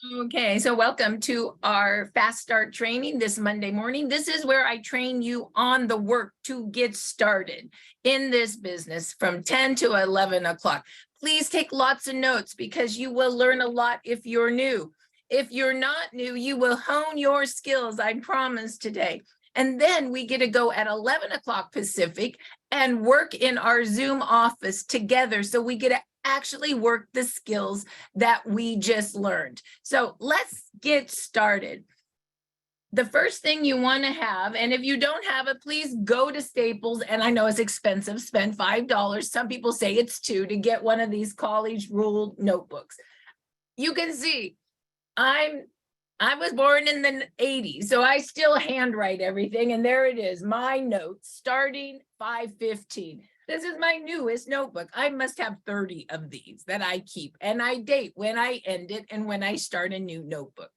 Okay, so welcome to our fast start training this Monday morning. This is where I train you on the work to get started in this business from 10 to 11 o'clock. Please take lots of notes because you will learn a lot if you're new. If you're not new, you will hone your skills, I promise today. And then we get to go at 11 o'clock Pacific and work in our Zoom office together. So we get to actually work the skills that we just learned. So let's get started. The first thing you want to have, and if you don't have it, please go to Staples. And I know it's expensive, spend $5. Some people say it's $2 to get one of these college ruled notebooks. You can see I was born in the 80s, so I still handwrite everything. And there it is, my notes starting 5/15. This is my newest notebook. I must have 30 of these that I keep, and I date when I end it and when I start a new notebook.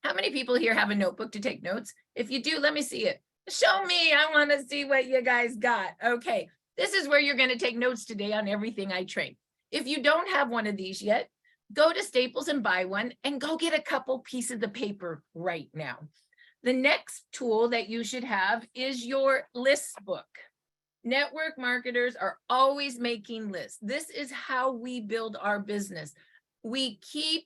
How many people here have a notebook to take notes? If you do, let me see it. Show me, I want to see what you guys got. Okay, this is where you're going to take notes today on everything I train. If you don't have one of these yet, go to Staples and buy one and go get a couple pieces of paper right now. The next tool that you should have is your list book. Network marketers are always making lists. This is how we build our business. We keep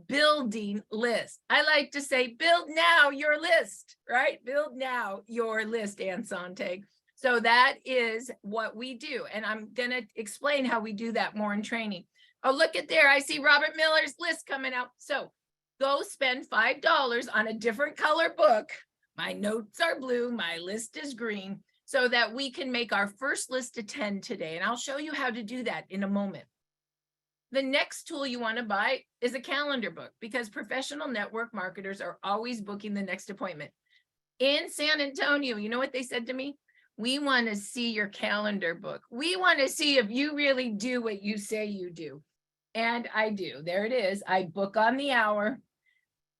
building lists. I like to say, build now your list, right? Build now your list, Ann Sontag. So that is what we do. And I'm going to explain how we do that more in training. Oh, look at there. I see Robert Miller's list coming out. So go spend $5 on a different color book. My notes are blue. My list is green, so that we can make our first list of 10 today. And I'll show you how to do that in a moment. The next tool you want to buy is a calendar book, because professional network marketers are always booking the next appointment. In San Antonio, you know what they said to me? We want to see your calendar book. We want to see if you really do what you say you do. And I do. There it is. I book on the hour.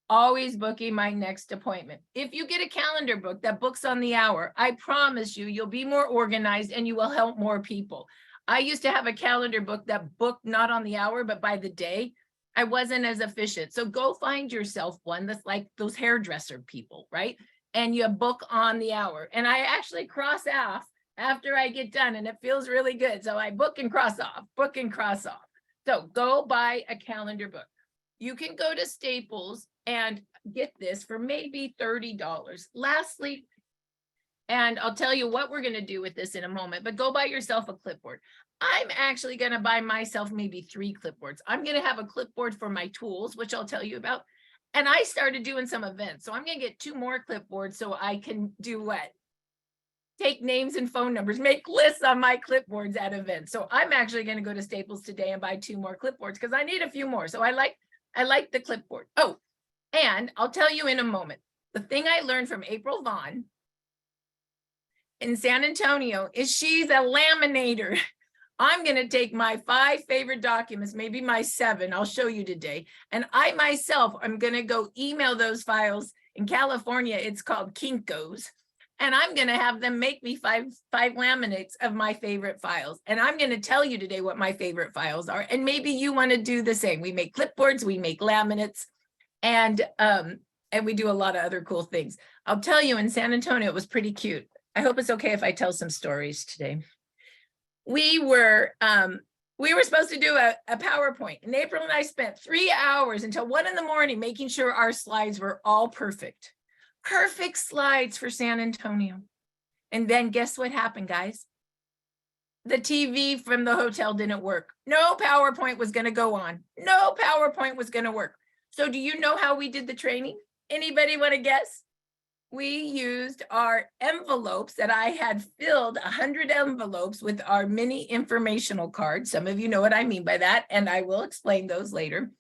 Always booking my next appointment. If you get a calendar book that books on the hour, I promise you, you'll be more organized and you will help more people. I used to have a calendar book that booked not on the hour, but by the day. I wasn't as efficient. So go find yourself one that's like those hairdresser people, right? And you book on the hour. And I actually cross off after I get done, and it feels really good. So I book and cross off, book and cross off. So go buy a calendar book. You can go to Staples and get this for maybe $30. Lastly, and I'll tell you what we're going to do with this in a moment, but go buy yourself a clipboard. I'm actually going to buy myself maybe 3 clipboards. I'm going to have a clipboard for my tools, which I'll tell you about. And I started doing some events. So I'm going to get 2 more clipboards so I can do what? Take names and phone numbers, make lists on my clipboards at events. So I'm actually going to go to Staples today and buy 2 more clipboards because I need a few more. So I like the clipboard. Oh, and I'll tell you in a moment, the thing I learned from April Vaughn in San Antonio is she's a laminator. I'm going to take my 5 favorite documents, maybe my 7, I'll show you today. And I myself, I'm going to go email those files. In California, it's called Kinko's. And I'm going to have them make me five laminates of my favorite files. And I'm going to tell you today what my favorite files are. And maybe you want to do the same. We make clipboards, we make laminates, and we do a lot of other cool things. I'll tell you, in San Antonio, it was pretty cute. I hope it's okay if I tell some stories today. We were supposed to do a PowerPoint, and April and I spent 3 hours until 1 a.m. making sure our slides were all perfect. Perfect slides for San Antonio. And then guess what happened, guys? The TV from the hotel didn't work. No PowerPoint was going to go on. No PowerPoint was going to work. So do you know how we did the training? Anybody want to guess? We used our envelopes that I had filled 100 envelopes with our mini informational cards. Some of you know what I mean by that, and I will explain those later.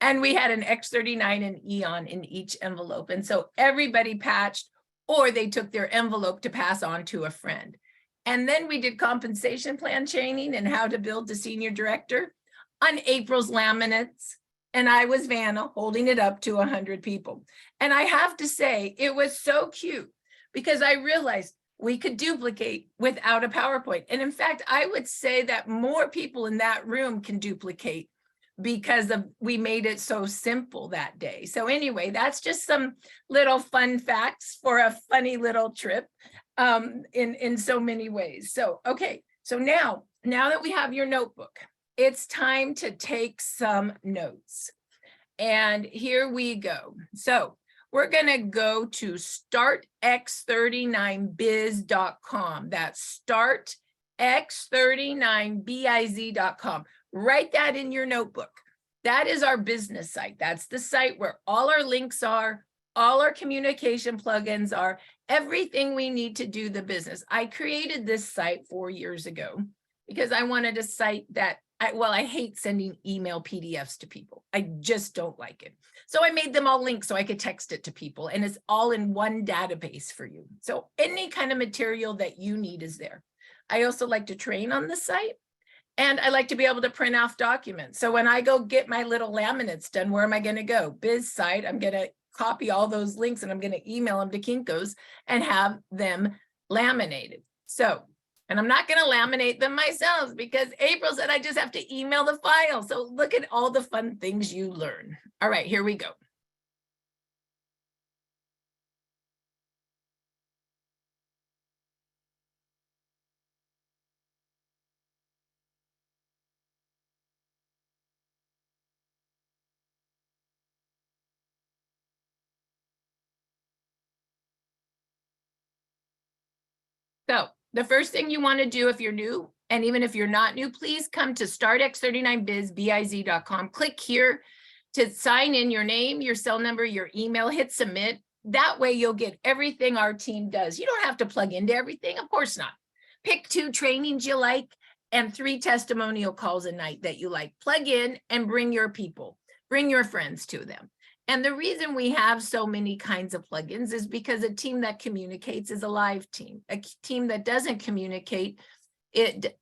And we had an X39 and Eon in each envelope. And so everybody patched, or they took their envelope to pass on to a friend. And then we did compensation plan training and how to build the senior director on April's laminates. And I was Vanna holding it up to 100 people. And I have to say, it was so cute because I realized we could duplicate without a PowerPoint. And in fact, I would say that more people in that room can duplicate because we made it so simple that day. So anyway, that's just some little fun facts for a funny little trip in so many ways. So, okay, so now that we have your notebook, it's time to take some notes. And here we go. So we're gonna go to startx39biz.com. That's startx39biz.com. Write that in your notebook. That is our business site. That's the site where all our links are, all our communication plugins are, everything we need to do the business. I created this site 4 years ago because I wanted a site that, I hate sending email PDFs to people. I just don't like it. So I made them all linked so I could text it to people, and it's all in one database for you. So any kind of material that you need is there. I also like to train on the site, and I like to be able to print off documents. So when I go get my little laminates done, where am I going to go? Biz site, I'm going to copy all those links and I'm going to email them to Kinko's and have them laminated. So, and I'm not going to laminate them myself because April said I just have to email the file. So look at all the fun things you learn. All right, here we go. So the first thing you want to do if you're new, and even if you're not new, please come to startx39biz.com. Click here to sign in your name, your cell number, your email, hit submit. That way you'll get everything our team does. You don't have to plug into everything, of course not. Pick 2 trainings you like and 3 testimonial calls a night that you like. Plug in and bring your people, bring your friends to them. And the reason we have so many kinds of plugins is because a team that communicates is a live team. A team that doesn't communicate, it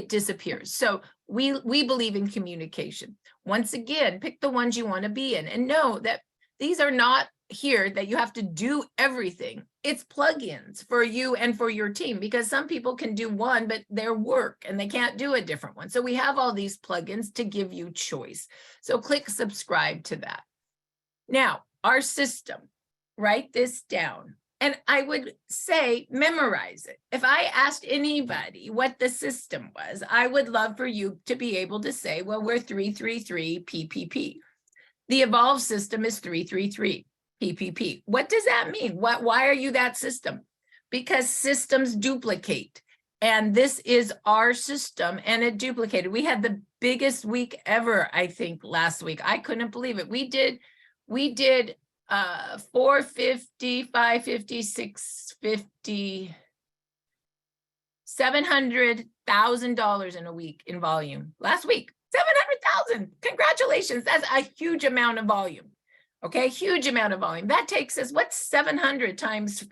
disappears. So we believe in communication. Once again, pick the ones you want to be in and know that these are not here that you have to do everything. It's plugins for you and for your team, because some people can do one, but their work and they can't do a different one. So we have all these plugins to give you choice. So click subscribe to that. Now, our system, write this down. And I would say memorize it. If I asked anybody what the system was, I would love for you to be able to say, well, we're 333 PPP. The evolve system is 333 PPP. What does that mean? Why are you that system? Because systems duplicate. And this is our system, and it duplicated. We had the biggest week ever, I think, last week. I couldn't believe it. We did 450, 550, 650, $700,000 in a week in volume. Last week, 700,000. Congratulations. That's a huge amount of volume. Okay, huge amount of volume. That takes us, what's 700 times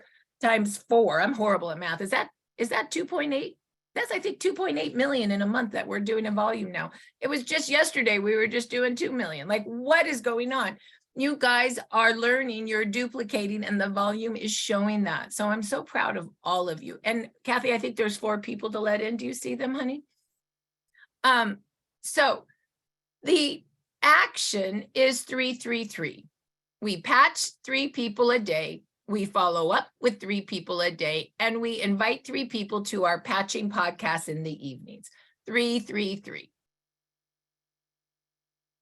4? I'm horrible at math. Is that 2.8? That's, I think, 2.8 million in a month that we're doing in volume now. It was just yesterday we were just doing 2 million. Like, what is going on? You guys are learning, you're duplicating, and the volume is showing that. So I'm so proud of all of you. And Kathy, I think there's 4 people to let in. Do you see them, honey? So the action is 333. We patch 3 people a day. We follow up with 3 people a day, and we invite 3 people to our patching podcast in the evenings. 333.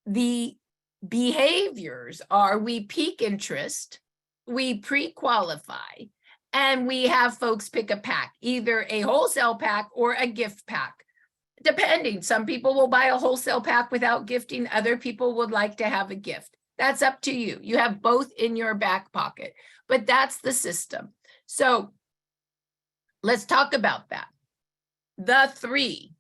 The behaviors are: we pique interest, we pre-qualify, and we have folks pick a pack, either a wholesale pack or a gift pack. Depending, some people will buy a wholesale pack without gifting, other people would like to have a gift. That's up to you. You have both in your back pocket, but that's the system. So let's talk about that. The 3,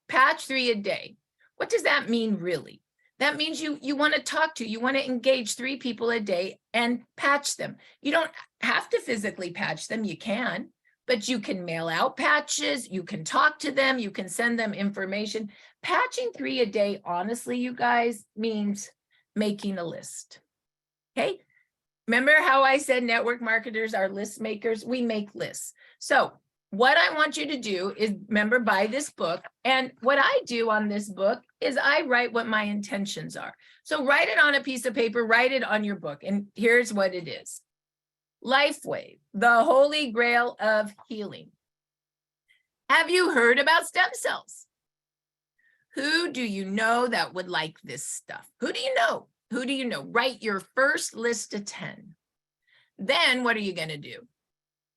patch 3 a day. What does that mean really? That means you want to talk to, you want to engage 3 people a day and patch them. You don't have to physically patch them, you can, but you can mail out patches, you can talk to them, you can send them information. Patching 3 a day, honestly, you guys, means making a list. Okay? Remember how I said network marketers are list makers? We make lists. So what I want you to do is, remember, buy this book. And what I do on this book is I write what my intentions are. So write it on a piece of paper, write it on your book. And here's what it is. Lifewave, the holy grail of healing. Have you heard about stem cells? Who do you know that would like this stuff? Who do you know? Who do you know? Write your first list of 10. Then what are you going to do?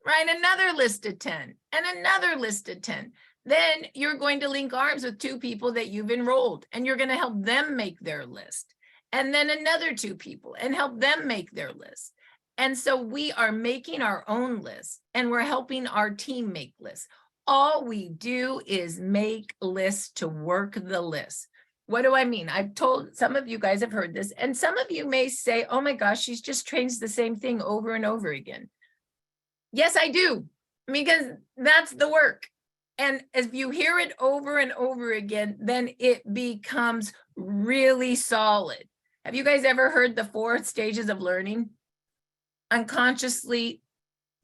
Write another list of 10 and another list of 10. Then you're going to link arms with 2 people that you've enrolled, and you're going to help them make their list. And then another 2 people and help them make their list. And so we are making our own list, and we're helping our team make lists. All we do is make lists to work the list. What do I mean? I've told, some of you guys have heard this, and some of you may say, oh my gosh, she's just trains the same thing over and over again. Yes, I do, because that's the work. And if you hear it over and over again, then it becomes really solid. Have you guys ever heard the 4 stages of learning? Unconsciously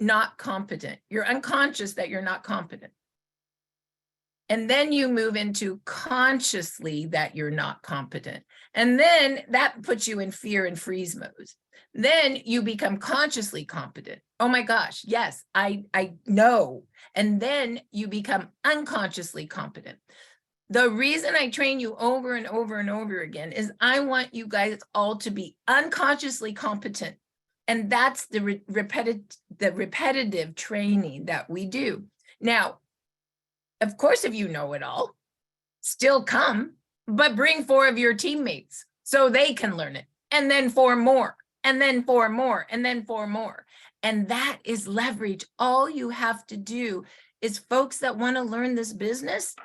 not competent. You're unconscious that you're not competent. And then you move into consciously that you're not competent. And then that puts you in fear and freeze mode. Then you become consciously competent. Oh my gosh, yes, I know. And then you become unconsciously competent. The reason I train you over and over and over again is I want you guys all to be unconsciously competent. And that's the repetitive training that we do. Now, of course, if you know it all, still come, but bring 4 of your teammates so they can learn it. And then 4 more, and then 4 more, and then 4 more. And that is leverage. All you have to do is folks that want to learn this business,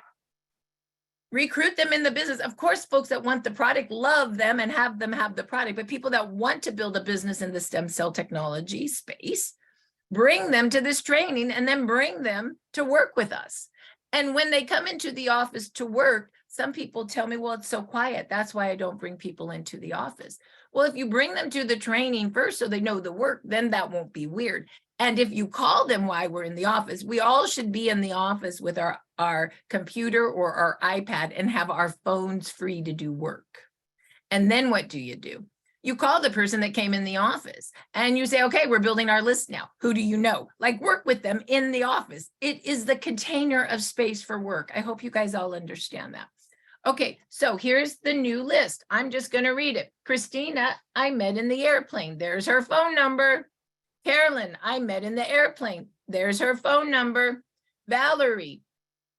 recruit them in the business. Of course, folks that want the product, love them and have them have the product, but people that want to build a business in the stem cell technology space, bring them to this training and then bring them to work with us. And when they come into the office to work, some people tell me, well, it's so quiet. That's why I don't bring people into the office. Well, if you bring them to the training first so they know the work, then that won't be weird. And if you call them while we're in the office, we all should be in the office with our computer or our iPad and have our phones free to do work. And then what do? You call the person that came in the office and you say, okay, we're building our list now. Who do you know? Like, work with them in the office. It is the container of space for work. I hope you guys all understand that. Okay, so here's the new list. I'm just going to read it. Christina, I met in the airplane. There's her phone number. Carolyn, I met in the airplane. There's her phone number. Valerie,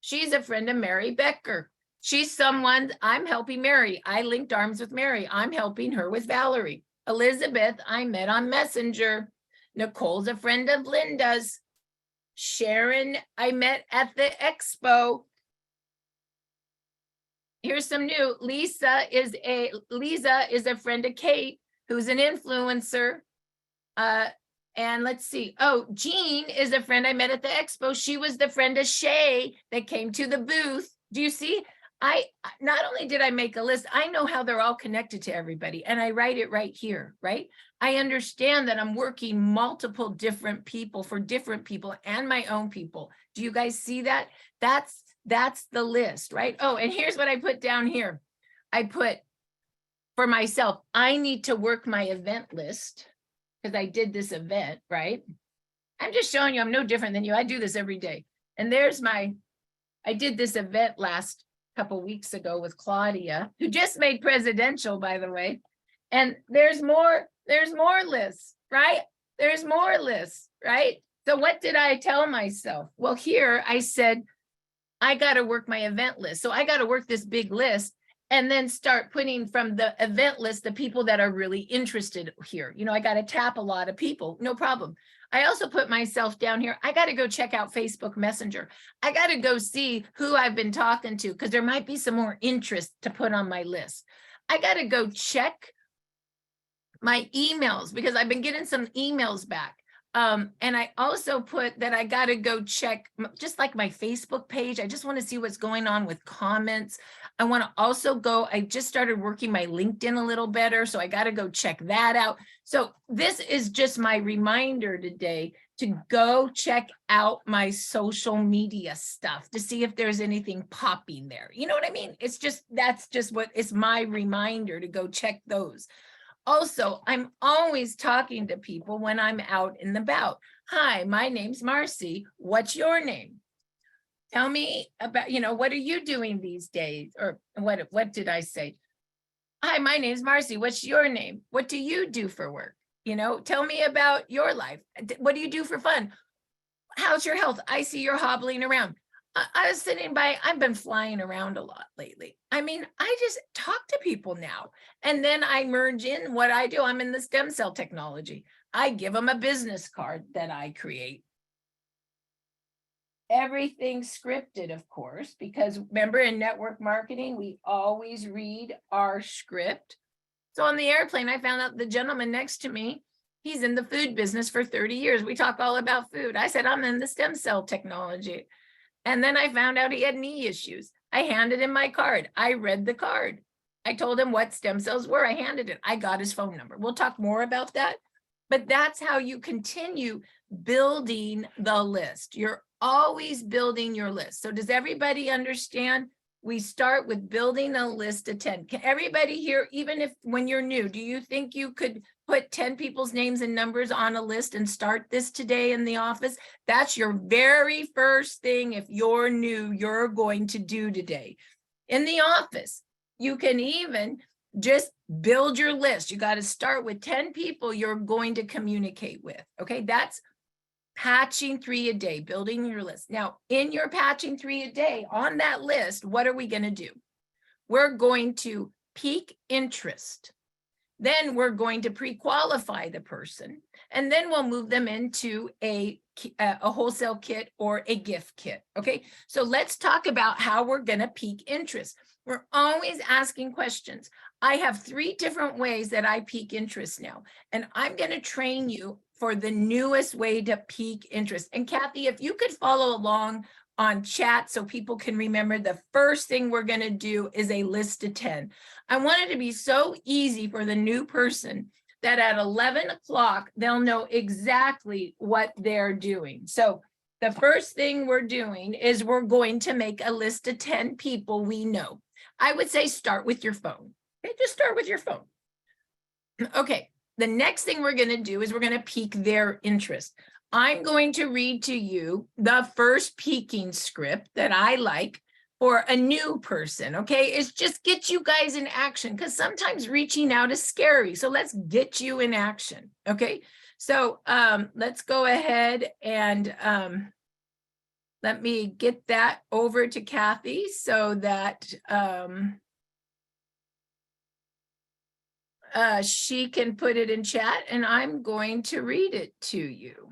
she's a friend of Mary Becker. She's someone I'm helping Mary. I linked arms with Mary. I'm helping her with Valerie. Elizabeth, I met on Messenger. Nicole's a friend of Linda's. Sharon, I met at the expo. Here's some new. Lisa is a friend of Kate, who's an influencer. And let's see. Oh, Jean is a friend I met at the expo. She was the friend of Shay that came to the booth. Do you see? I not only did I make a list, I know how they're all connected to everybody, and I write it right here, right? I understand that I'm working multiple different people for different people and my own people. Do you guys see that? That's the list, right? Oh, and here's what I put down here. I put for myself, I need to work my event list because I did this event, right? I'm just showing you I'm no different than you. I do this every day. And there's I did this event last couple weeks ago with Claudia, who just made presidential, by the way. And there's more lists, right? There's more lists, right? So what did I tell myself? Well, here I said, I got to work my event list. So I got to work this big list and then start putting from the event list the people that are really interested here. You know, I got to tap a lot of people, no problem. I also put myself down here. I got to go check out Facebook Messenger. I got to go see who I've been talking to because there might be some more interest to put on my list. I got to go check my emails because I've been getting some emails back. And I also put that I got to go check just like my Facebook page. I just want to see what's going on with comments. I want to also go, I just started working my LinkedIn a little better, so I got to go check that out. So this is just my reminder today to go check out my social media stuff to see if there's anything popping there. You know what I mean? It's just, that's just what it's my reminder to go check those. Also, I'm always talking to people when I'm out and about. Hi, my name's Marci. What's your name? Tell me about, what are you doing these days? Or what did I say? Hi, my name's Marci. What's your name? What do you do for work? Tell me about your life. What do you do for fun? How's your health? I see you're hobbling around. I was sitting by, I've been flying around a lot lately. I mean, I just talk to people now. And then I merge in what I do. I'm in the stem cell technology. I give them a business card that I create. Everything scripted, of course, because remember in network marketing, we always read our script. So on the airplane, I found out the gentleman next to me, he's in the food business for 30 years. We talk all about food. I said, I'm in the stem cell technology. And then I found out he had knee issues. I handed him my card. I read the card. I told him what stem cells were. I handed it. I got his phone number. We'll talk more about that. But that's how you continue building the list. You're always building your list. So does everybody understand? We start with building a list of 10. Can everybody here, even if when you're new, do you think you could put 10 people's names and numbers on a list and start this today in the office? That's your very first thing, if you're new, you're going to do today. In the office, you can even just build your list. You got to start with 10 people you're going to communicate with. Okay, that's patching 3 a day, building your list. Now, in your patching 3 a day, on that list, what are we going to do? We're going to pique interest. Then we're going to pre-qualify the person. And then we'll move them into a wholesale kit or a gift kit. Okay, so let's talk about how we're going to pique interest. We're always asking questions. I have 3 different ways that I pique interest now, and I'm going to train you for the newest way to pique interest. And Kathy, if you could follow along on chat so people can remember, the first thing we're going to do is a list of 10. I want it to be so easy for the new person that at 11 o'clock, they'll know exactly what they're doing. So the first thing we're doing is we're going to make a list of 10 people we know. I would say start with your phone. Okay, just start with your phone. Okay, the next thing we're going to do is we're going to pique their interest. I'm going to read to you the first piquing script that I like for a new person, okay? It's just get you guys in action, because sometimes reaching out is scary. So let's get you in action, okay? So let's go ahead and let me get that over to Kathy so that she can put it in chat, and I'm going to read it to you.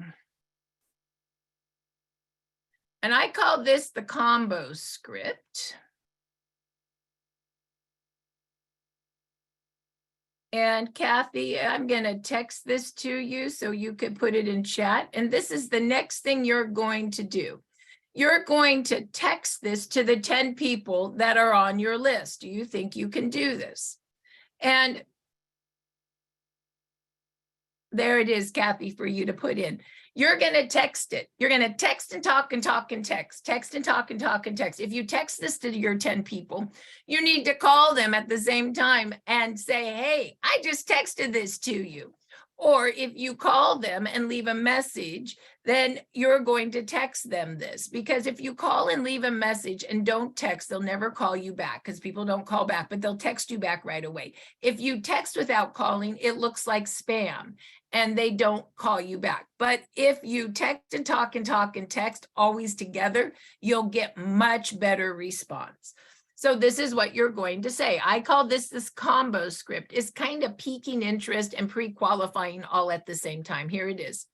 And I call this the combo script. And Kathy, I'm going to text this to you so you could put it in chat. And this is the next thing you're going to do. You're going to text this to the 10 people that are on your list. Do you think you can do this? And there it is, Kathy, for you to put in. You're going to text it. You're going to text and talk and talk and text, text and talk and talk and text. If you text this to your 10 people, you need to call them at the same time and say, hey, I just texted this to you. Or if you call them and leave a message, then you're going to text them this, because if you call and leave a message and don't text, they'll never call you back, because people don't call back, but they'll text you back right away. If you text without calling, it looks like spam and they don't call you back. But if you text and talk and talk and text always together, you'll get much better response. So this is what you're going to say. I call this combo script. It's kind of piquing interest and pre-qualifying all at the same time. Here it is.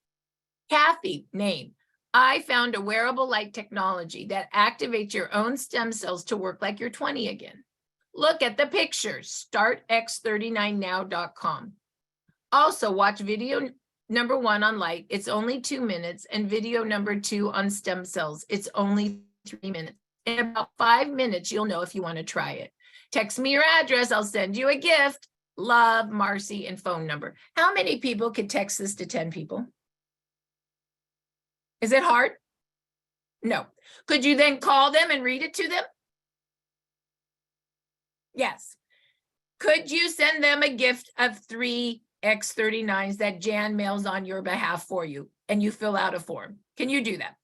Kathy, name. I found a wearable light technology that activates your own stem cells to work like you're 20 again. Look at the picture, startx39now.com. Also watch video number 1 on light, it's only 2 minutes, and video number 2 on stem cells, it's only 3 minutes. In about 5 minutes, you'll know if you want to try it. Text me your address, I'll send you a gift. Love, Marci, and phone number. How many people could text this to 10 people? Is it hard? No. Could you then call them and read it to them? Yes. Could you send them a gift of 3 X39s that Jan mails on your behalf for you, and you fill out a form? Can you do that?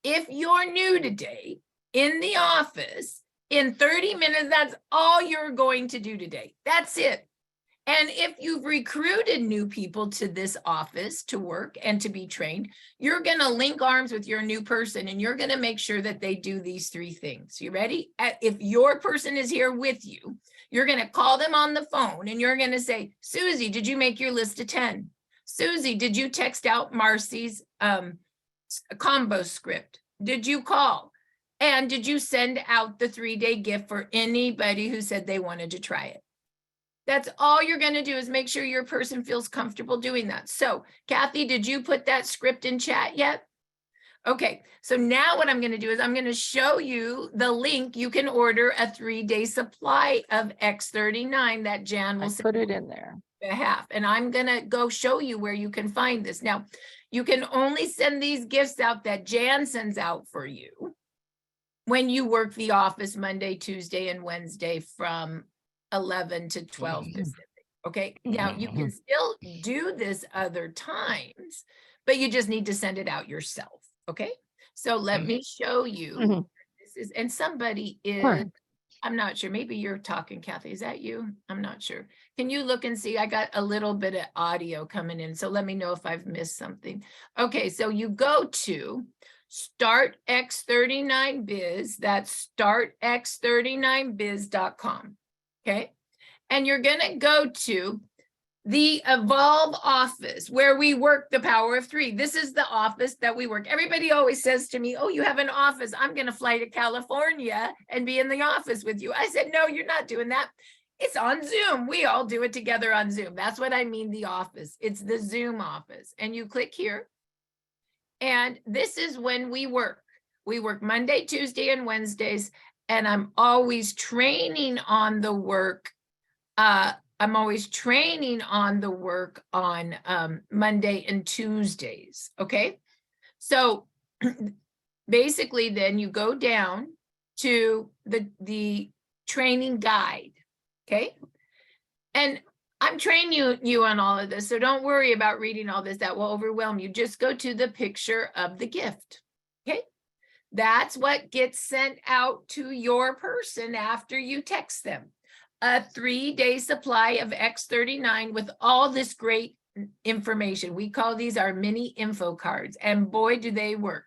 If you're new today in the office, in 30 minutes, that's all you're going to do today. That's it. And if you've recruited new people to this office to work and to be trained, you're going to link arms with your new person, and you're going to make sure that they do these 3 things. You ready? If your person is here with you, you're going to call them on the phone, and you're going to say, Susie, did you make your list of 10? Susie, did you text out Marci's combo script? Did you call? And did you send out the 3-day gift for anybody who said they wanted to try it? That's all you're going to do, is make sure your person feels comfortable doing that. So, Kathy, did you put that script in chat yet? Okay, so now what I'm going to do is I'm going to show you the link. You can order a 3-day supply of X39 that Jan will put it in there. Behalf, and I'm going to go show you where you can find this. Now, you can only send these gifts out that Jan sends out for you when you work the office Monday, Tuesday, and Wednesday from 11 to 12 Pacific. Okay, now you can still do this other times, but you just need to send it out yourself. Okay, so let me show you. This is, and somebody is, I'm not sure, maybe you're talking, Kathy, is that you? I'm not sure. Can you look and see? I got a little bit of audio coming in, so let me know if I've missed something. Okay, so you go to Start X39 Biz, that's startx39biz.com. Okay, and you're going to go to the Evolve office where we work the power of 3. This is the office that we work. Everybody always says to me, oh, you have an office. I'm going to fly to California and be in the office with you. I said, no, you're not doing that. It's on Zoom. We all do it together on Zoom. That's what I mean, the office. It's the Zoom office. And you click here. And this is when we work. We work Monday, Tuesday, and Wednesdays. And I'm always training on the work. I'm always training on the work on Monday and Tuesdays. Okay. So basically then you go down to the training guide. Okay. And I'm training you on all of this. So don't worry about reading all this. That will overwhelm you. Just go to the picture of the gift. Okay. That's what gets sent out to your person after you text them. A 3-day supply of X39 with all this great information. We call these our mini info cards, and boy, do they work.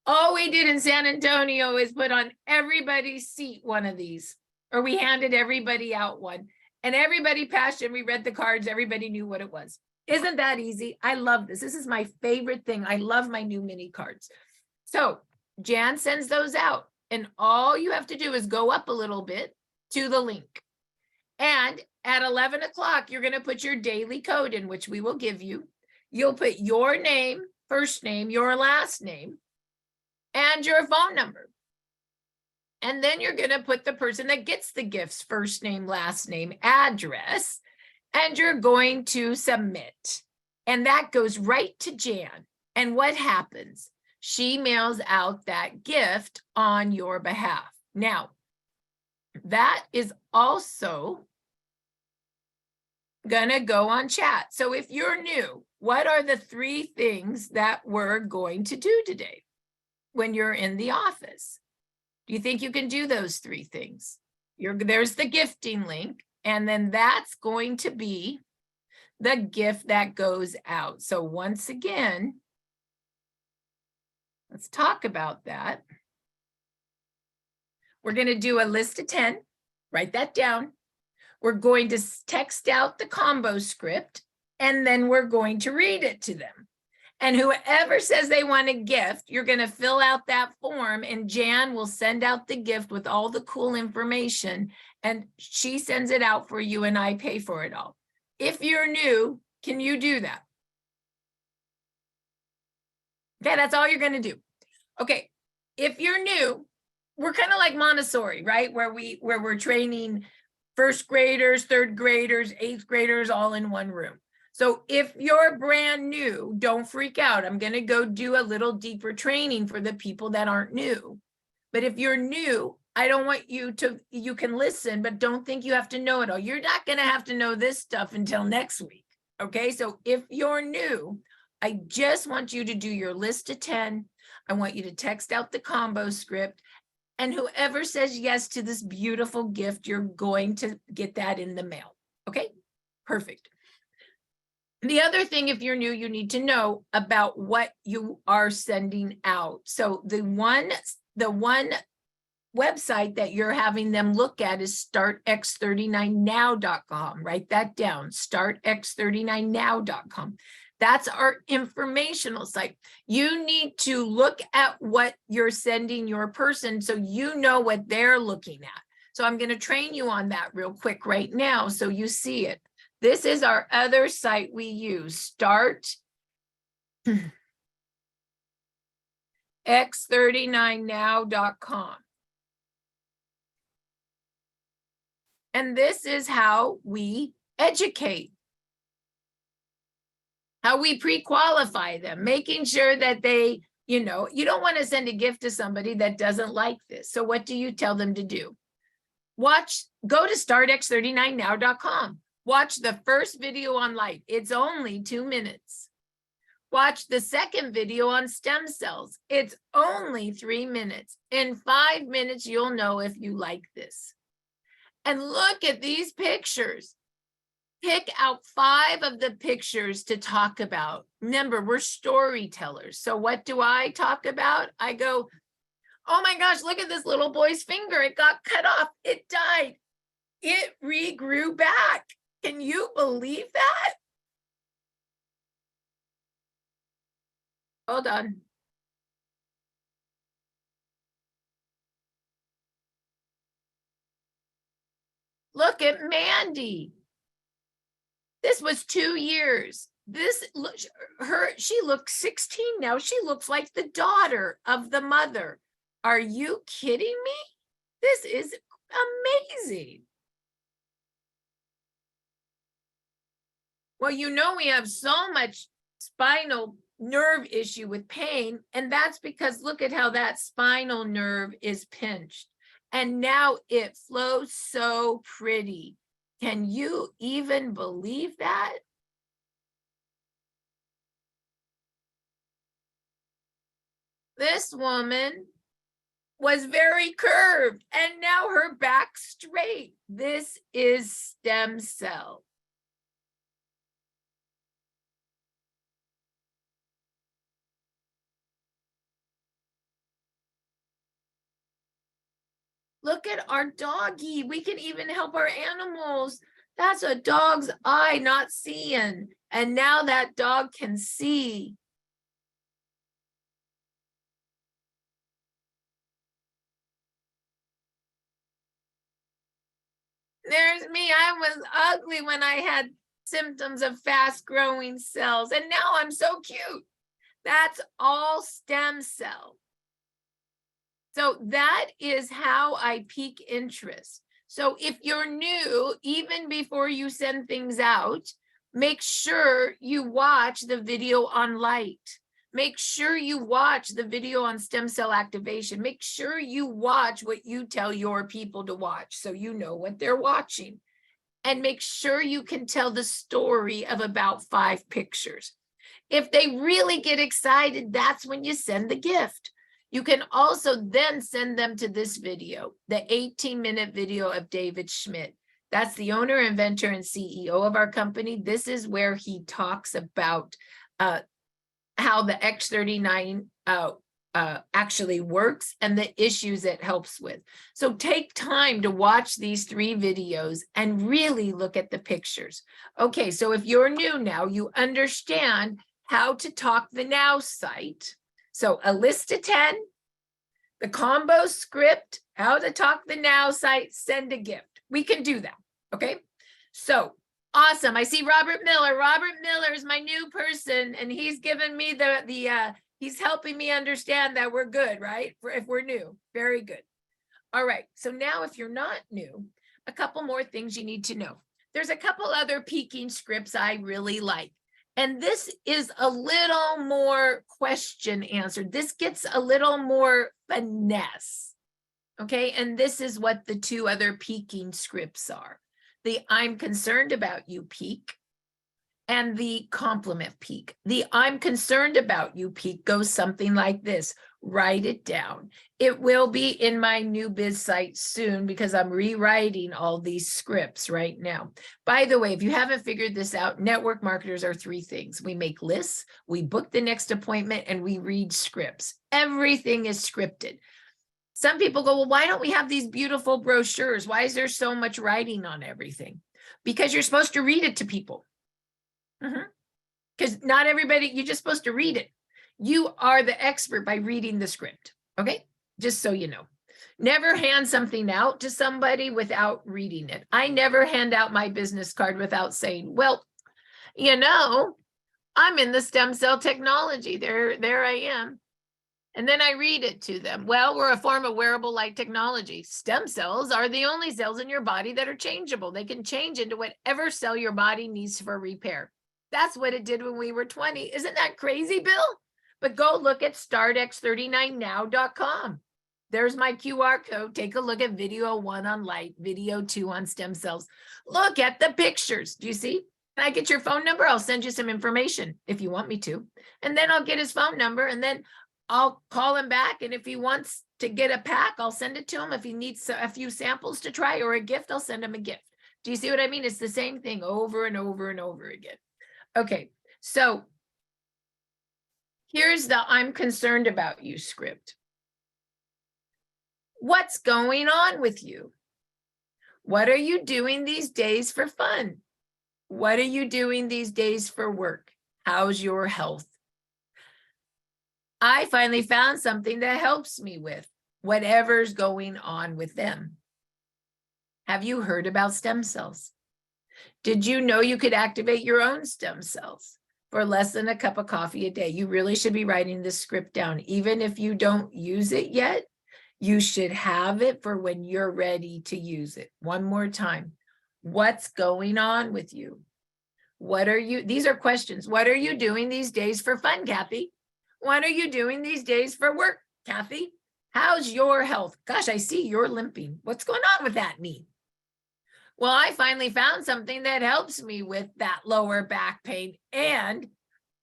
All we did in San Antonio is put on everybody's seat one of these, or we handed everybody out one, and everybody passed and we read the cards. Everybody knew what it was. Isn't that easy? I love this. This is my favorite thing. I love my new mini cards. So Jan sends those out, and all you have to do is go up a little bit to the link. And at 11 o'clock, you're going to put your daily code in, which we will give you. You'll put your name, first name, your last name, and your phone number. And then you're going to put the person that gets the gifts, first name, last name, address, and you're going to submit. And that goes right to Jan. And what happens? She mails out that gift on your behalf. Now, that is also gonna go on chat. So if you're new, what are the 3 things that we're going to do today when you're in the office? Do you think you can do those 3 things? There's the gifting link, and then that's going to be the gift that goes out. So once again, let's talk about that. We're going to do a list of 10. Write that down. We're going to text out the combo script, and then we're going to read it to them. And whoever says they want a gift, you're going to fill out that form, and Jan will send out the gift with all the cool information, and she sends it out for you, and I pay for it all. If you're new, can you do that? Okay, that's all you're going to do. Okay, if you're new, we're kind of like Montessori, right? Where we're training first graders, third graders, eighth graders all in one room. So if you're brand new, don't freak out. I'm going to go do a little deeper training for the people that aren't new. But if you're new, I don't want you to, you can listen, but don't think you have to know it all. You're not going to have to know this stuff until next week. Okay, so if you're new, I just want you to do your list of 10. I want you to text out the combo script. And whoever says yes to this beautiful gift, you're going to get that in the mail. Okay, perfect. The other thing, if you're new, you need to know about what you are sending out. So the one website that you're having them look at is startx39now.com. Write that down, startx39now.com. That's our informational site. You need to look at what you're sending your person so you know what they're looking at. So I'm going to train you on that real quick right now so you see it. This is our other site we use, startx39now.com. And this is how we educate, how we pre-qualify them, making sure that they, you know, you don't want to send a gift to somebody that doesn't like this. So what do you tell them to do? Go to startx39now.com. Watch the first video on light. It's only 2 minutes. Watch the second video on stem cells. It's only 3 minutes. In 5 minutes, you'll know if you like this. And look at these pictures. Pick out 5 of the pictures to talk about. Remember, we're storytellers. So what do I talk about? I go, oh my gosh, look at this little boy's finger. It got cut off. It died. It regrew back. Can you believe that? Hold on. Look at Mandy. This was 2 years. She looks 16 now. She looks like the daughter of the mother. Are you kidding me? This is amazing. Well, you know, we have so much spinal nerve issue with pain, and that's because look at how that spinal nerve is pinched. And now it flows so pretty. Can you even believe that? This woman was very curved, and now her back straight. This is stem cell. Look at our doggy. We can even help our animals. That's a dog's eye not seeing. And now that dog can see. There's me. I was ugly when I had symptoms of fast growing cells. And now I'm so cute. That's all stem cell. So that is how I pique interest. So if you're new, even before you send things out, make sure you watch the video on light. Make sure you watch the video on stem cell activation. Make sure you watch what you tell your people to watch so you know what they're watching. And make sure you can tell the story of about 5 pictures. If they really get excited, that's when you send the gift. You can also then send them to this video, the 18-minute video of David Schmidt. That's the owner, inventor, and CEO of our company. This is where he talks about how the X39 actually works and the issues it helps with. So take time to watch these 3 videos and really look at the pictures. Okay, so if you're new now, you understand how to talk the now site. So a list of 10, the combo script, how to talk the now site, send a gift. We can do that, okay? So awesome. I see Robert Miller. Robert Miller is my new person, and he's given me the He's helping me understand that we're good, right? If we're new, very good. All right, so now if you're not new, a couple more things you need to know. There's a couple other Pique scripts I really like. And this is a little more question answered. This gets a little more finesse. Okay, and this is what the two other Pique scripts are. The I'm concerned about you Pique and the compliment Pique. The I'm concerned about you Pique goes something like this. Write it down. It will be in my new biz site soon because I'm rewriting all these scripts right now. By the way, if you haven't figured this out, network marketers are three things. We make lists, we book the next appointment, and we read scripts. Everything is scripted. Some people go, well, why don't we have these beautiful brochures? Why is there so much writing on everything? Because you're supposed to read it to people. Because not everybody, you're just supposed to read it. You are the expert by reading the script, okay? Just so you know. Never hand something out to somebody without reading it. I never hand out my business card without saying, well, you know, I'm in the stem cell technology. There I am. And then I read it to them. Well, we're a form of wearable light technology. Stem cells are the only cells in your body that are changeable. They can change into whatever cell your body needs for repair. That's what it did when we were 20. Isn't that crazy, Bill? But go look at startx39now.com. There's my QR code. Take a look at video 1 on light, video 2 on stem cells. Look at the pictures. Do you see? Can I get your phone number? I'll send you some information if you want me to. And then I'll get his phone number and then I'll call him back. And if he wants to get a pack, I'll send it to him. If he needs a few samples to try or a gift, I'll send him a gift. Do you see what I mean? It's the same thing over and over and over again. Okay, so here's the I'm concerned about you script. What's going on with you? What are you doing these days for fun? What are you doing these days for work? How's your health? I finally found something that helps me with whatever's going on with them. Have you heard about stem cells? Did you know you could activate your own stem cells for less than a cup of coffee a day? You really should be writing this script down. Even if you don't use it yet, you should have it for when you're ready to use it. One more time. What's going on with you? What are you, these are questions. What are you doing these days for fun, Kathy? What are you doing these days for work, Kathy? How's your health? Gosh, I see you're limping. What's going on with that knee? Well, I finally found something that helps me with that lower back pain. And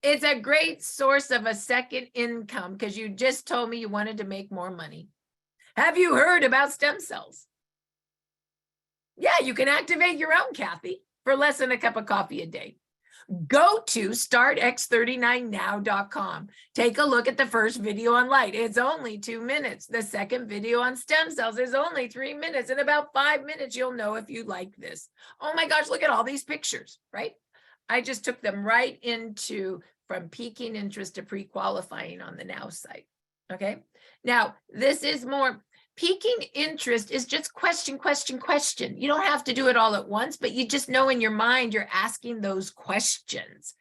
it's a great source of a second income because you just told me you wanted to make more money. Have you heard about stem cells? Yeah, you can activate your own, Kathy, for less than a cup of coffee a day. Go to startx39now.com. Take a look at the first video on light. It's only 2 minutes. The second video on stem cells is only 3 minutes. In about 5 minutes, you'll know if you like this. Oh my gosh, look at all these pictures, right? I just took them right into from piquing interest to pre-qualifying on the Now site. Okay. Now, this is more. Piquing interest is just question, question, question. You don't have to do it all at once, but you just know in your mind you're asking those questions.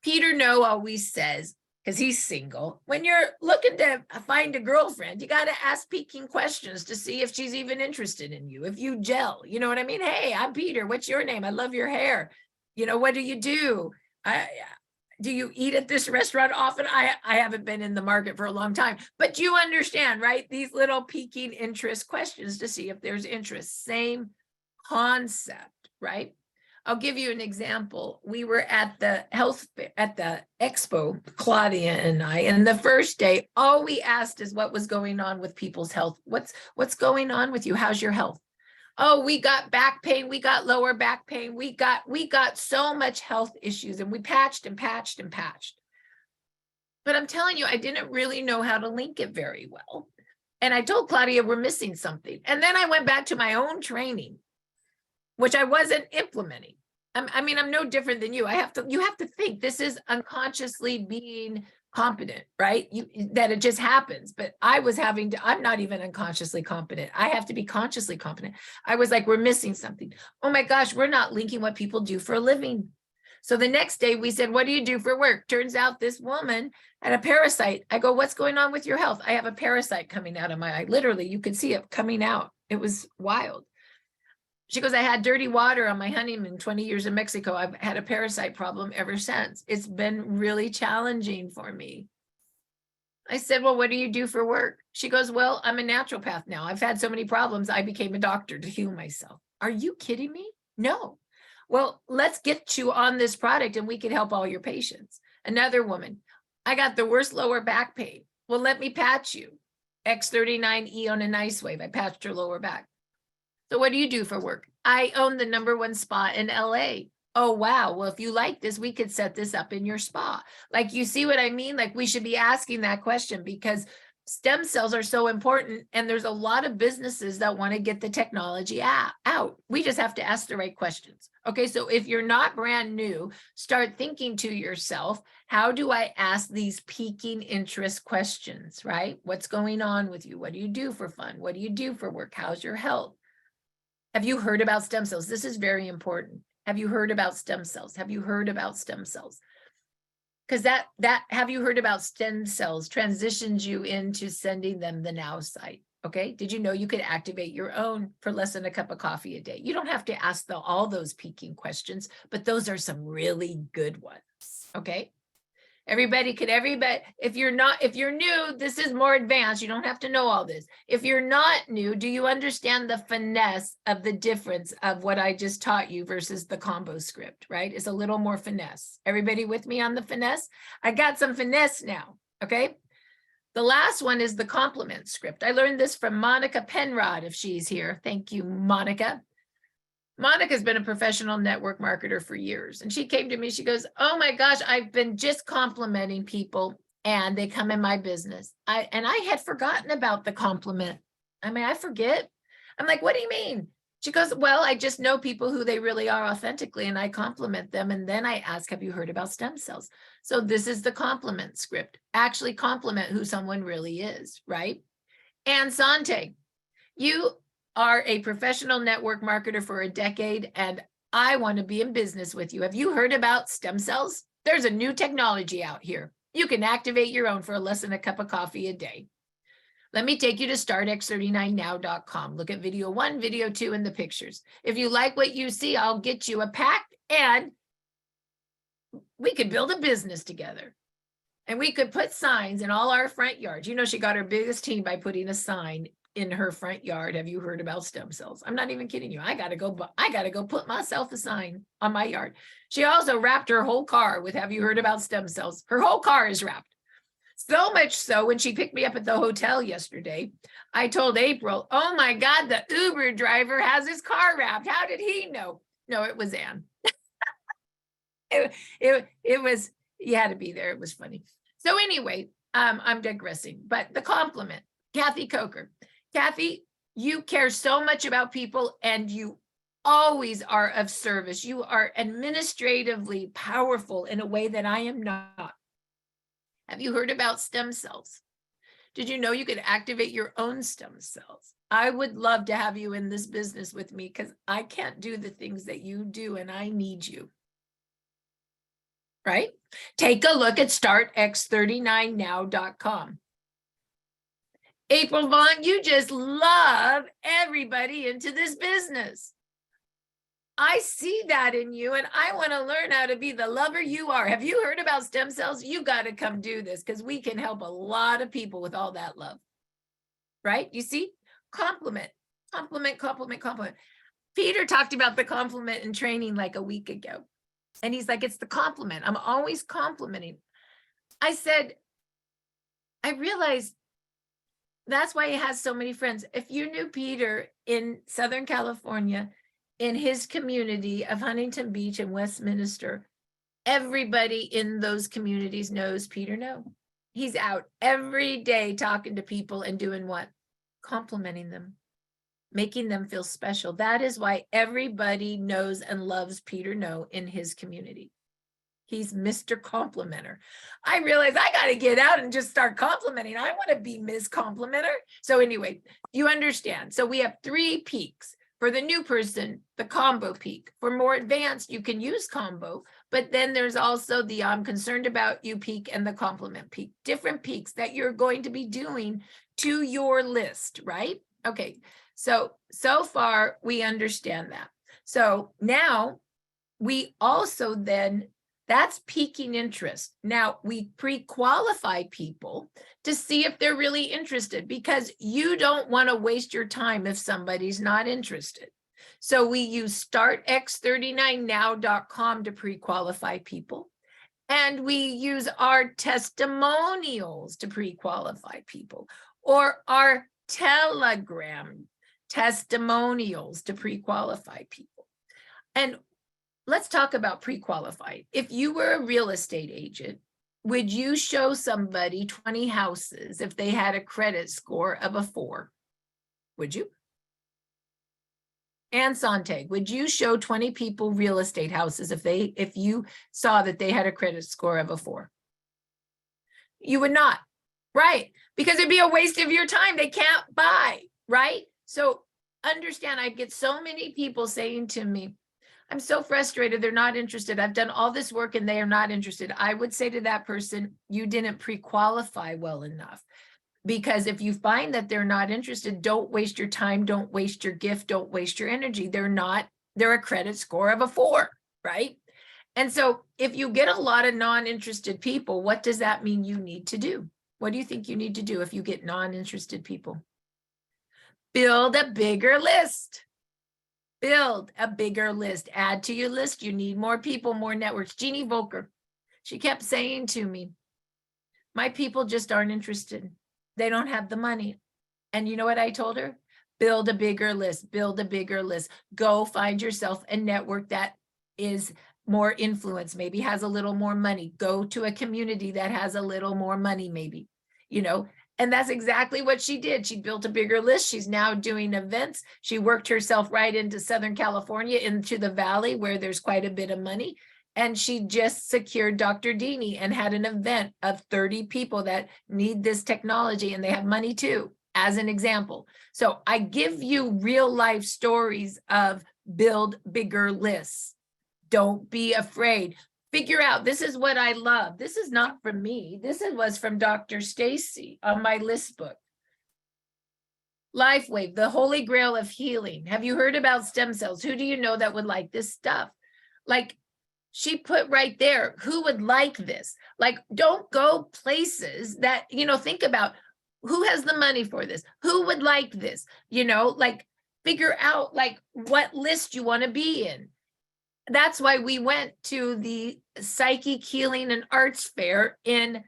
Peter No always says, because he's single, when you're looking to find a girlfriend, you got to ask piquing questions to see if she's even interested in you, if you gel. You know what I mean? Hey, I'm Peter. What's your name? I love your hair. You know, what do you do? Do you eat at this restaurant often? I haven't been in the market for a long time, but you understand, right? These little piquing interest questions to see if there's interest. Same concept, right? I'll give you an example. We were at the expo, Claudia and I, and the first day, all we asked is what was going on with people's health. What's going on with you? How's your health? Oh, we got back pain. We got lower back pain. We got so much health issues, and we patched and patched and patched. But I'm telling you, I didn't really know how to link it very well. And I told Claudia we're missing something. And then I went back to my own training, which I wasn't implementing. I'm no different than you. You have to think this is unconsciously being competent, right? That it just happens. But I'm not even unconsciously competent. I have to be consciously competent. I was like, we're missing something. Oh my gosh, we're not linking what people do for a living. So the next day we said, what do you do for work? Turns out this woman had a parasite. I go, what's going on with your health? I have a parasite coming out of my eye. Literally, you could see it coming out. It was wild. She goes, I had dirty water on my honeymoon, 20 years in Mexico. I've had a parasite problem ever since. It's been really challenging for me. I said, well, what do you do for work? She goes, well, I'm a naturopath now. I've had so many problems. I became a doctor to heal myself. Are you kidding me? No. Well, let's get you on this product and we can help all your patients. Another woman, I got the worst lower back pain. Well, let me patch you. X39E on a Nicewave. I patched her lower back. So what do you do for work? I own the #1 spa in LA. Oh, wow. Well, if you like this, we could set this up in your spa. Like, you see what I mean? Like, we should be asking that question because stem cells are so important. And there's a lot of businesses that want to get the technology out. We just have to ask the right questions. Okay. So if you're not brand new, start thinking to yourself, how do I ask these piquing interest questions, right? What's going on with you? What do you do for fun? What do you do for work? How's your health? Have you heard about stem cells? This is very important. Have you heard about stem cells? Have you heard about stem cells? Because that have you heard about stem cells transitions you into sending them the now site. Okay. Did you know you could activate your own for less than a cup of coffee a day? You don't have to ask all those piquing questions, but those are some really good ones. Okay. Everybody, if you're new, this is more advanced. You don't have to know all this. If you're not new, do you understand the finesse of the difference of what I just taught you versus the combo script, right? It's a little more finesse. Everybody with me on the finesse? I got some finesse now, okay? The last one is the complement script. I learned this from Monica Penrod, if she's here. Thank you, Monica. Monica's been a professional network marketer for years. And she came to me, she goes, oh my gosh, I've been just complimenting people and they come in my business. I had forgotten about the compliment. I mean, I forget. I'm like, what do you mean? She goes, well, I just know people who they really are authentically and I compliment them. And then I ask, have you heard about stem cells? So this is the compliment script. Actually compliment who someone really is, right? And Sante, you are a professional network marketer for a decade, and I want to be in business with you. Have you heard about stem cells? There's a new technology out here. You can activate your own for less than a cup of coffee a day. Let me take you to startx39now.com. Look at video 1, video 2, and the pictures. If you like what you see, I'll get you a pack, and we could build a business together. And we could put signs in all our front yards. You know, she got her biggest team by putting a sign in her front yard. Have you heard about stem cells? I'm not even kidding you. I gotta go put myself a sign on my yard. She also wrapped her whole car with, have you heard about stem cells? Her whole car is wrapped. So much so when she picked me up at the hotel yesterday, I told April, oh my God, the Uber driver has his car wrapped. How did he know? No, it was Ann. it was, you had to be there. It was funny. So anyway, I'm digressing, but the compliment, Kathy Coker. Kathy, you care so much about people and you always are of service. You are administratively powerful in a way that I am not. Have you heard about stem cells? Did you know you could activate your own stem cells? I would love to have you in this business with me because I can't do the things that you do and I need you. Right? Take a look at startx39now.com. April Vaughn, you just love everybody into this business. I see that in you and I want to learn how to be the lover you are. Have you heard about stem cells? You got to come do this because we can help a lot of people with all that love. Right? You see? Compliment, compliment, compliment, compliment. Peter talked about the compliment in training like a week ago. And he's like, it's the compliment. I'm always complimenting. I said, I realized that's why he has so many friends. If you knew Peter in Southern California, in his community of Huntington Beach and Westminster, everybody in those communities knows Peter No. He's out every day talking to people and doing what? Complimenting them, making them feel special. That is why everybody knows and loves Peter No in his community. He's Mr. Complimenter. I realized I got to get out and just start complimenting. I want to be Ms. Complimenter. So anyway, you understand. So we have 3 peaks. For the new person, the combo Pique. For more advanced, you can use combo, but then there's also the I'm concerned about you Pique and the complement Pique, different Piques that you're going to be doing to your list, right? Okay, so far we understand that. So now we also then, that's piquing interest. Now we pre-qualify people to see if they're really interested, because you don't want to waste your time if somebody's not interested. So we use startx39now.com to pre-qualify people. And we use our testimonials to pre-qualify people, or our Telegram testimonials to pre-qualify people. And let's talk about pre-qualified. If you were a real estate agent, would you show somebody 20 houses if they had a credit score of a 4? Would you? And Sontag, would you show 20 people real estate houses if you saw that they had a credit score of a 4? You would not, right? Because it'd be a waste of your time. They can't buy, right? So understand, I get so many people saying to me, I'm so frustrated, they're not interested. I've done all this work and they are not interested. I would say to that person, you didn't pre-qualify well enough. Because if you find that they're not interested, don't waste your time, don't waste your gift, don't waste your energy. They're a credit score of a 4, right? And so if you get a lot of non-interested people, what does that mean you need to do? What do you think you need to do if you get non-interested people? Build a bigger list. Build a bigger list. Add to your list. You need more people, more networks. Jeannie Volker, she kept saying to me, my people just aren't interested. They don't have the money. And you know what I told her? Build a bigger list. Build a bigger list. Go find yourself a network that is more influence, maybe has a little more money. Go to a community that has a little more money, maybe, and that's exactly what she did. She built a bigger list. She's now doing events. She worked herself right into Southern California, into the Valley where there's quite a bit of money. And she just secured Dr. Dini and had an event of 30 people that need this technology, and they have money too, as an example. So I give you real life stories of build bigger lists. Don't be afraid. Figure out, this is what I love. This is not from me. This was from Dr. Stacy on my list book. Lifewave, the holy grail of healing. Have you heard about stem cells? Who do you know that would like this stuff? Like she put right there, who would like this? Like, don't go places that, think about who has the money for this? Who would like this? Like figure out like what list you want to be in. That's why we went to the Psychic Healing and Arts Fair in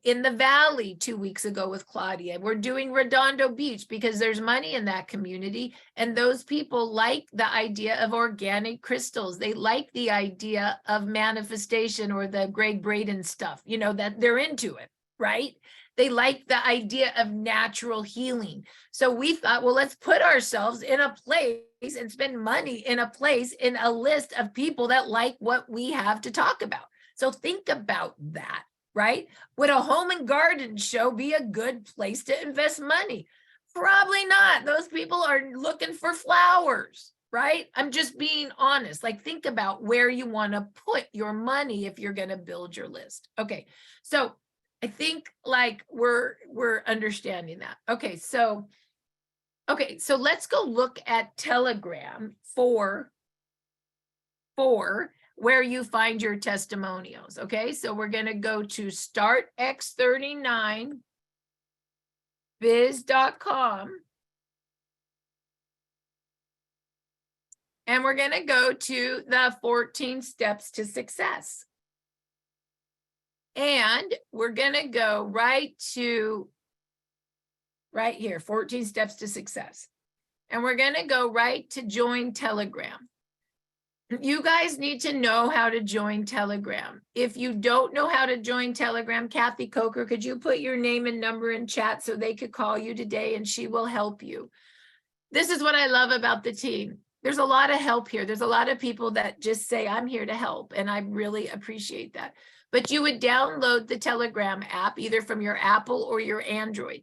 the Valley 2 weeks ago with Claudia. We're doing Redondo Beach because there's money in that community. And those people like the idea of organic crystals. They like the idea of manifestation or the Greg Braden stuff, that they're into it, right? They like the idea of natural healing. So we thought, well, let's put ourselves in a place and spend money in a place, in a list of people that like what we have to talk about. So think about that, right? Would a home and garden show be a good place to invest money? Probably not. Those people are looking for flowers, right? I'm just being honest. Like think about where you want to put your money if you're going to build your list. Okay. So I think like we're understanding that. Okay, so let's go look at Telegram for where you find your testimonials. Okay, so we're going to go to startx39biz.com. And we're going to go to the 14 steps to success. And we're going to go right here, 14 steps to success. And we're going to go right to join Telegram. You guys need to know how to join Telegram. If you don't know how to join Telegram, Kathy Coker, could you put your name and number in chat so they could call you today and she will help you? This is what I love about the team. There's a lot of help here. There's a lot of people that just say, I'm here to help. And I really appreciate that. But you would download the Telegram app, either from your Apple or your Android.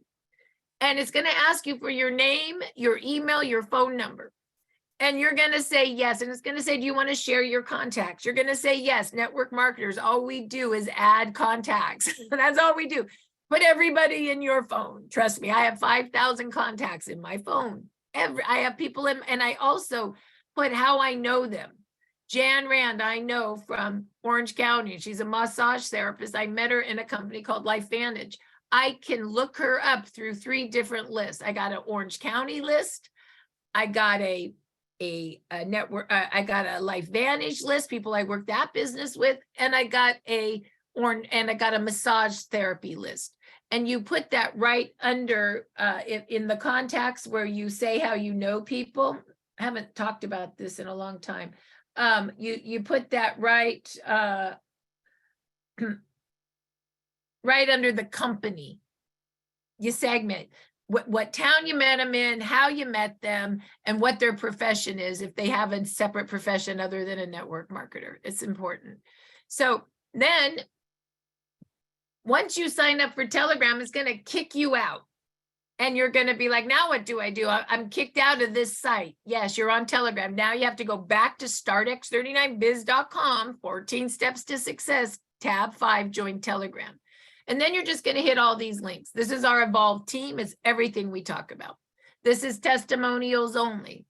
And it's going to ask you for your name, your email, your phone number. And you're going to say yes. And it's going to say, do you want to share your contacts? You're going to say yes. Network marketers, all we do is add contacts. That's all we do. Put everybody in your phone. Trust me, I have 5,000 contacts in my phone. I have people in, and I also put how I know them. Jan Rand, I know from Orange County. She's a massage therapist. I met her in a company called LifeVantage. I can look her up through 3 different lists. I got an Orange County list. I got a network, I got a LifeVantage list, people I work that business with, and I got a massage therapy list. And you put that right under in the contacts where you say how you know people. I haven't talked about this in a long time. You put that right right under the company. You segment what town you met them in, how you met them, and what their profession is, if they have a separate profession other than a network marketer. It's important. So then once you sign up for Telegram, it's going to kick you out. And you're going to be like, now what do? I'm kicked out of this site. Yes, you're on Telegram. Now you have to go back to startx39biz.com, 14 steps to success, tab 5, join Telegram. And then you're just going to hit all these links. This is our evolved team. It's everything we talk about. This is testimonials only.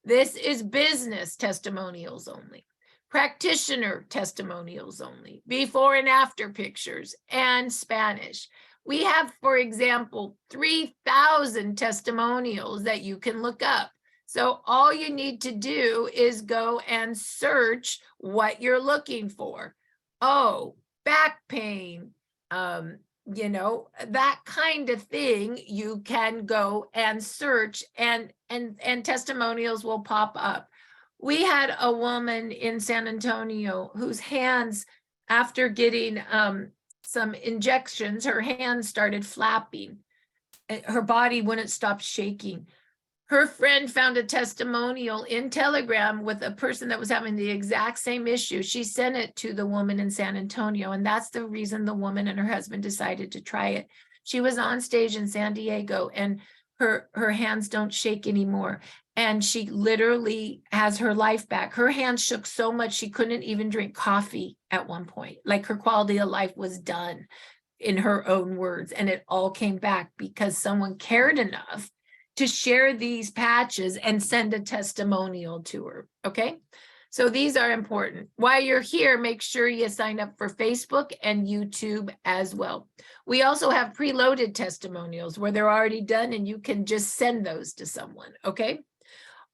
This is business testimonials only. Practitioner testimonials only. Before and after pictures and Spanish. We have, for example, 3,000 testimonials that you can look up. So all you need to do is go and search what you're looking for. Oh, back pain, you know, that kind of thing. You can go and search and testimonials will pop up. We had a woman in San Antonio whose hands, after getting some injections, her hands started flapping. Her body wouldn't stop shaking. Her friend found a testimonial in Telegram with a person that was having the exact same issue. She sent it to the woman in San Antonio, and that's the reason the woman and her husband decided to try it. She was on stage in San Diego, and her hands don't shake anymore. And she literally has her life back. Her hands shook so much she couldn't even drink coffee at one point. Like, her quality of life was done, in her own words. And it all came back because someone cared enough to share these patches and send a testimonial to her. Okay. So these are important. While you're here, make sure you sign up for Facebook and YouTube as well. We also have preloaded testimonials where they're already done and you can just send those to someone. Okay.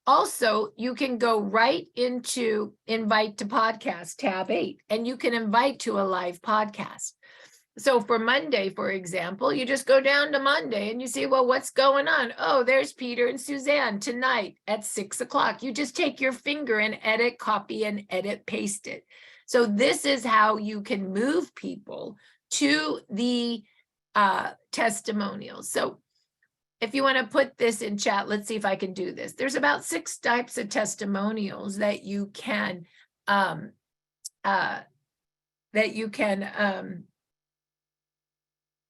Also, you can go right into invite to podcast, tab 8, and you can invite to a live podcast. So for Monday, for example, you just go down to Monday and you see, well, what's going on? Oh, there's Peter and Suzanne tonight at 6 o'clock. You just take your finger and edit, copy, and edit, paste it. So this is how you can move people to the testimonials. So if you want to put this in chat, let's see if I can do this. There's about 6 types of testimonials that you can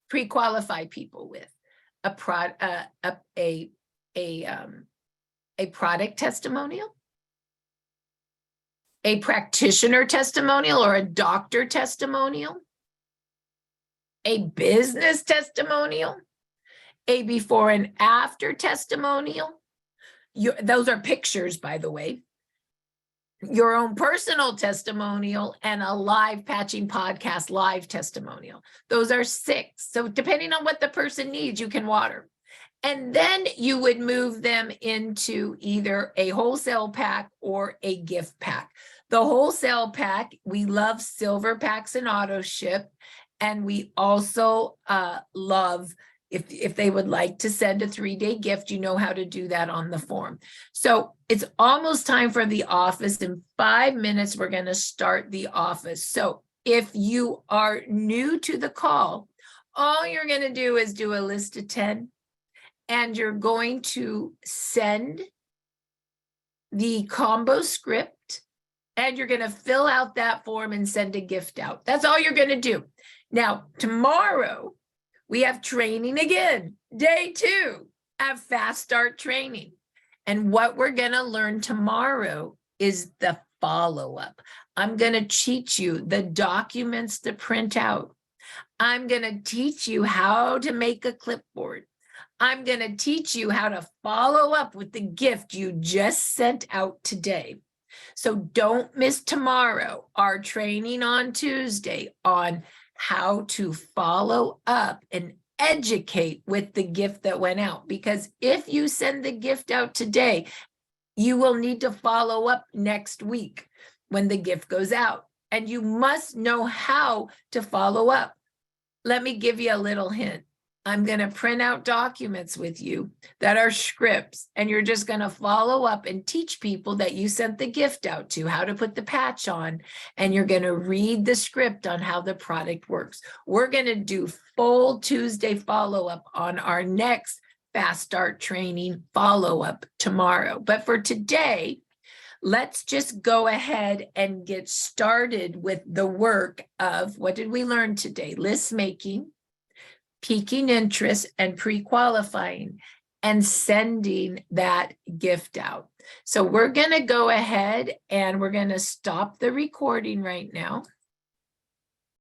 pre-qualify people with. A product testimonial, a practitioner testimonial or a doctor testimonial, a business testimonial, a before and after testimonial. Those are pictures, by the way. Your own personal testimonial, and a live patching podcast live testimonial. Those are 6. So depending on what the person needs, you can water. And then you would move them into either a wholesale pack or a gift pack. The wholesale pack, we love silver packs and auto ship. And we also love, if they would like to send a 3-day gift, you know how to do that on the form. So it's almost time for the office. In 5 minutes, we're going to start the office. So if you are new to the call, all you're going to do is do a list of 10, and you're going to send the combo script, and you're going to fill out that form and send a gift out. That's all you're going to do. Now, tomorrow, we have training again, day 2 of Fast Start training. And what we're going to learn tomorrow is the follow-up. I'm going to teach you the documents to print out. I'm going to teach you how to make a clipboard. I'm going to teach you how to follow up with the gift you just sent out today. So don't miss tomorrow, our training on Tuesday on how to follow up and educate with the gift that went out. Because if you send the gift out today, you will need to follow up next week when the gift goes out. And you must know how to follow up. Let me give you a little hint. I'm going to print out documents with you that are scripts, and you're just going to follow up and teach people that you sent the gift out to how to put the patch on, and you're going to read the script on how the product works. We're going to do full Tuesday follow-up on our next Fast Start training follow-up tomorrow. But for today, let's just go ahead and get started with the work of, what did we learn today? List making, piquing interest, and pre-qualifying, and sending that gift out. So we're going to go ahead and we're going to stop the recording right now.